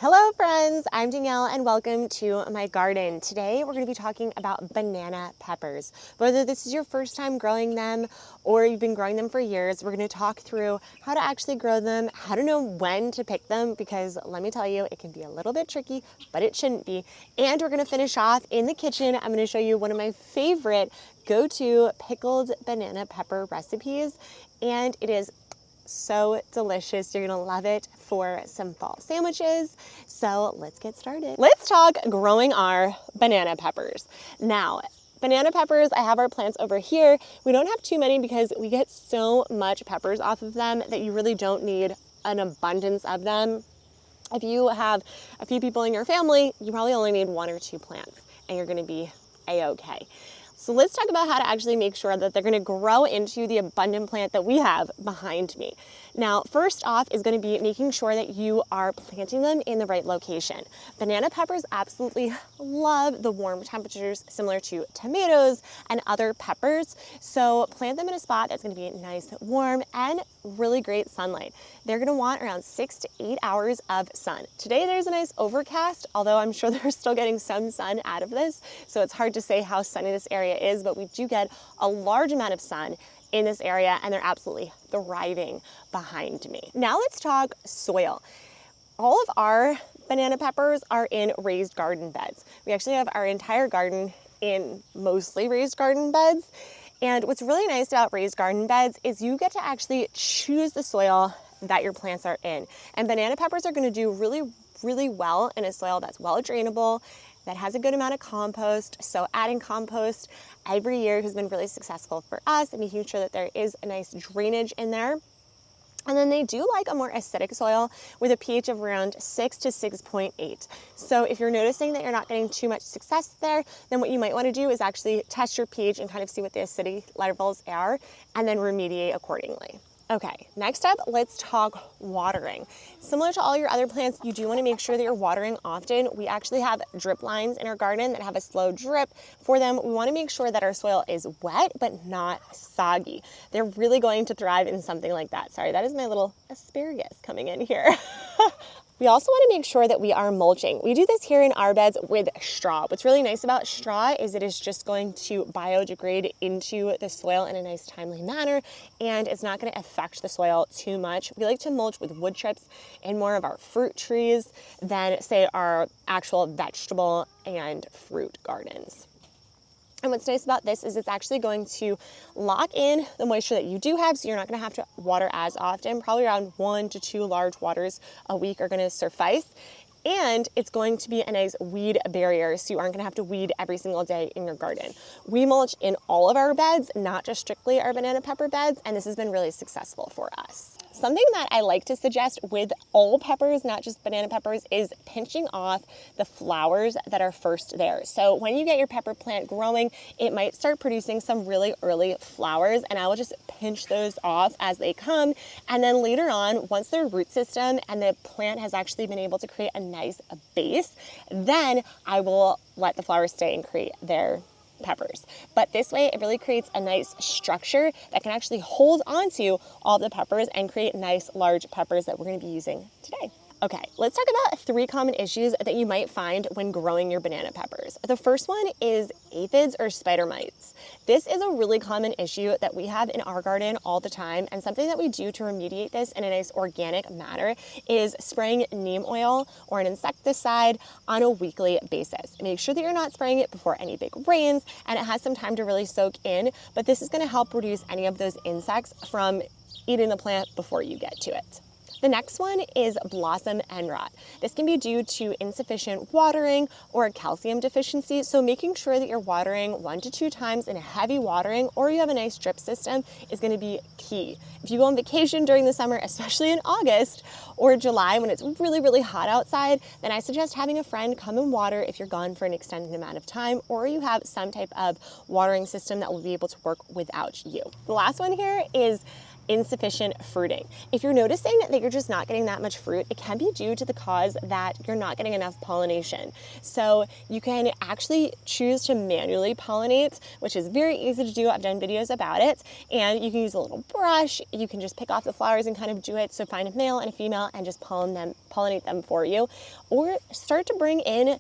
Hello friends, I'm Danielle and welcome to my garden. Today we're going to be talking about banana peppers. Whether this is your first time growing them or you've been growing them for years, we're going to talk through how to actually grow them, how to know when to pick them, because let me tell you, it can be a little bit tricky, but it shouldn't be. And we're going to finish off in the kitchen. I'm going to show you one of my favorite go-to pickled banana pepper recipes, and it is so delicious. You're gonna love it for some fall sandwiches. So let's get started. Let's talk growing our banana peppers. Now, banana peppers, I have our plants over here. We don't have too many because we get so much peppers off of them that you really don't need an abundance of them. If you have a few people in your family, you probably only need one or two plants and you're gonna be a-okay. So let's talk about how to actually make sure that they're gonna grow into the abundant plant that we have behind me. Now, first off is gonna be making sure that you are planting them in the right location. Banana peppers absolutely love the warm temperatures similar to tomatoes and other peppers. So plant them in a spot that's gonna be nice, warm, and really great sunlight. They're gonna want around 6 to 8 hours of sun. Today there's a nice overcast, although I'm sure they're still getting some sun out of this, so it's hard to say how sunny this area is, but we do get a large amount of sun in this area and they're absolutely thriving behind me. Now let's talk soil. All of our banana peppers are in raised garden beds. We actually have our entire garden in mostly raised garden beds. And what's really nice about raised garden beds is you get to actually choose the soil that your plants are in. And banana peppers are gonna do really well in a soil that's well drainable, that has a good amount of compost. So adding compost every year has been really successful for us and making sure that there is a nice drainage in there. And then they do like a more acidic soil with a pH of around 6 to 6.8. So if you're noticing that you're not getting too much success there, then what you might want to do is actually test your pH and kind of see what the acidity levels are and then remediate accordingly. Okay, next up, let's talk watering. Similar to all your other plants, you do want to make sure that you're watering often. We actually have drip lines in our garden that have a slow drip for them. We want to make sure that our soil is wet, but not soggy. They're really going to thrive in something like that. Sorry, that is my little asparagus coming in here. We also want to make sure that we are mulching. We do this here in our beds with straw. What's really nice about straw is it is just going to biodegrade into the soil in a nice timely manner, and it's not going to affect the soil too much. We like to mulch with wood chips in more of our fruit trees than, say, our actual vegetable and fruit gardens. And what's nice about this is it's actually going to lock in the moisture that you do have, so you're not going to have to water as often. Probably around 1 to 2 large waters a week are going to suffice. And it's going to be a nice weed barrier, so you aren't going to have to weed every single day in your garden. We mulch in all of our beds, not just strictly our banana pepper beds, and this has been really successful for us. Something that I like to suggest with all peppers, not just banana peppers, is pinching off the flowers that are first there. So when you get your pepper plant growing, it might start producing some really early flowers, and I will just pinch those off as they come. And then later on, once their root system and the plant has actually been able to create a nice base, then I will let the flowers stay and create their peppers. But this way it really creates a nice structure that can actually hold onto all the peppers and create nice large peppers that we're going to be using today. Okay, let's talk about 3 common issues that you might find when growing your banana peppers. The first one is aphids or spider mites. This is a really common issue that we have in our garden all the time, and something that we do to remediate this in a nice organic manner is spraying neem oil or an insecticide on a weekly basis. Make sure that you're not spraying it before any big rains and it has some time to really soak in, but this is going to help reduce any of those insects from eating the plant before you get to it. The next one is blossom end rot. This can be due to insufficient watering or a calcium deficiency, so making sure that you're watering 1 to 2 times in a heavy watering or you have a nice drip system is going to be key. If you go on vacation during the summer, especially in August or July when it's really hot outside, then I suggest having a friend come and water if you're gone for an extended amount of time or you have some type of watering system that will be able to work without you. The last one here is insufficient fruiting. If you're noticing that you're just not getting that much fruit, it can be due to the cause that you're not getting enough pollination. So you can actually choose to manually pollinate, which is very easy to do. I've done videos about it, and you can use a little brush. You can just pick off the flowers and kind of do it. So find a male and a female and just pollinate them for you, or start to bring in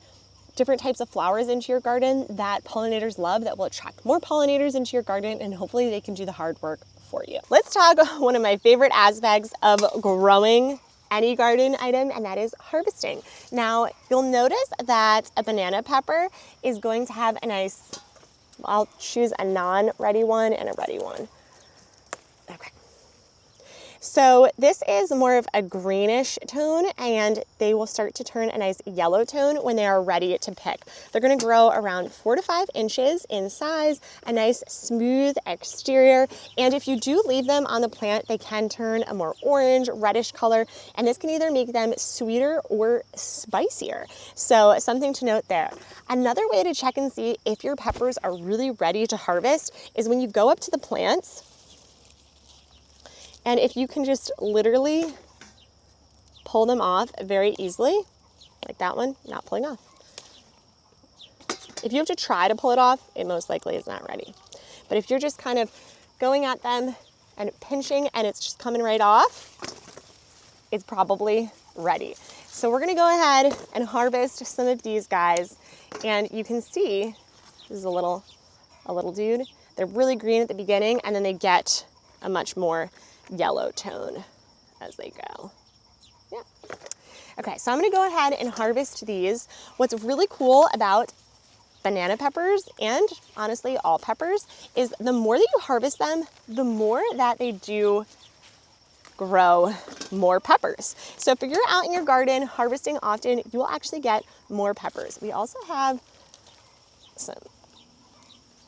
different types of flowers into your garden that pollinators love, that will attract more pollinators into your garden, and hopefully they can do the hard work for you. Let's talk one of my favorite aspects of growing any garden item, and that is harvesting. Now, you'll notice that a banana pepper is going to have a nice, I'll choose a non-ready one and a ready one. Okay. So this is more of a greenish tone, and they will start to turn a nice yellow tone when they are ready to pick. They're going to grow around 4 to 5 inches in size, a nice smooth exterior, and if you do leave them on the plant, they can turn a more orange, reddish color, and this can either make them sweeter or spicier. So something to note there. Another way to check and see if your peppers are really ready to harvest is when you go up to the plants, and if you can just literally pull them off very easily, like that one, not pulling off. If you have to try to pull it off, it most likely is not ready. But if you're just kind of going at them and pinching and it's just coming right off, it's probably ready. So we're gonna go ahead and harvest some of these guys. And you can see, this is a little dude. They're really green at the beginning, and then they get a much more yellow tone as they go. Yeah. Okay, so I'm gonna go ahead and harvest these. What's really cool about banana peppers, and honestly all peppers, is the more that you harvest them, the more that they do grow more peppers. So if you're out in your garden harvesting often, you will actually get more peppers. We also have some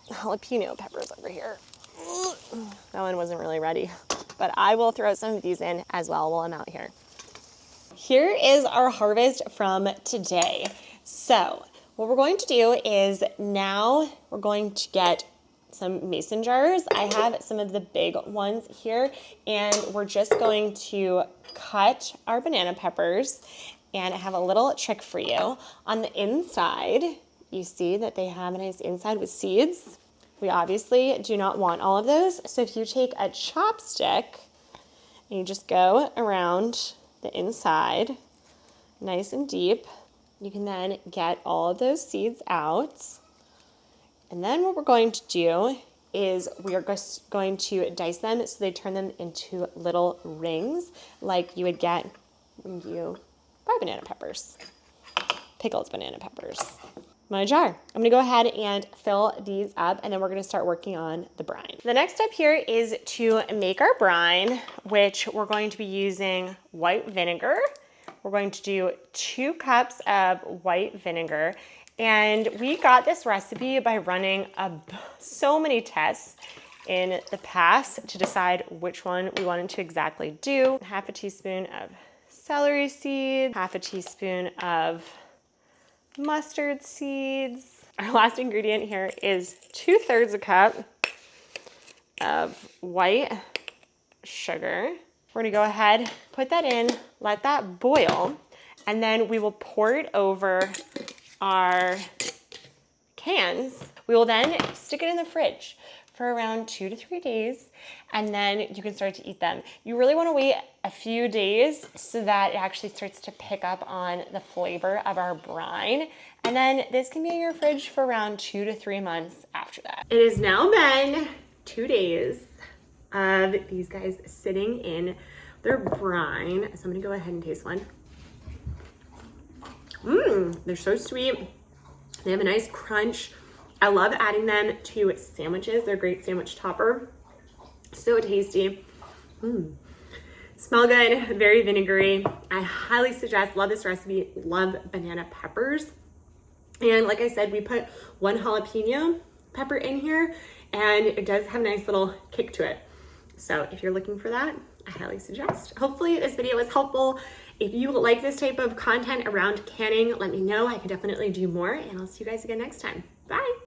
jalapeno peppers over here. That one wasn't really ready, but I will throw some of these in as well while I'm out here. Here is our harvest from today. So what we're going to do is now we're going to get some mason jars. I have some of the big ones here, and we're just going to cut our banana peppers, and I have a little trick for you. On the inside, you see that they have a nice inside with seeds. We obviously do not want all of those. So if you take a chopstick and you just go around the inside, nice and deep, you can then get all of those seeds out. And then what we're going to do is we are just going to dice them so they turn them into little rings like you would get when you buy banana peppers, pickled banana peppers. My jar. I'm gonna go ahead and fill these up, and then we're gonna start working on the brine. The next step here is to make our brine, which we're going to be using white vinegar. We're going to do 2 cups of white vinegar, and we got this recipe by running so many tests in the past to decide which one we wanted to exactly do. Half a teaspoon of celery seeds, half a teaspoon of mustard seeds. Our last ingredient here is 2/3 a cup of white sugar. We're gonna go ahead, put that in, let that boil, and then we will pour it over our cans. We will then stick it in the fridge for around 2 to 3 days, and then you can start to eat them. You really want to wait a few days so that it actually starts to pick up on the flavor of our brine, and then this can be in your fridge for around 2 to 3 months after that. It has now been 2 days of these guys sitting in their brine, so I'm gonna go ahead and taste one. They're so sweet. They have a nice crunch. I love adding them to sandwiches. They're a great sandwich topper. So tasty. Smell good, very vinegary. I highly suggest, love this recipe, love banana peppers. And like I said, we put 1 jalapeno pepper in here, and it does have a nice little kick to it. So if you're looking for that, I highly suggest. Hopefully this video was helpful. If you like this type of content around canning, let me know. I can definitely do more, and I'll see you guys again next time. Bye.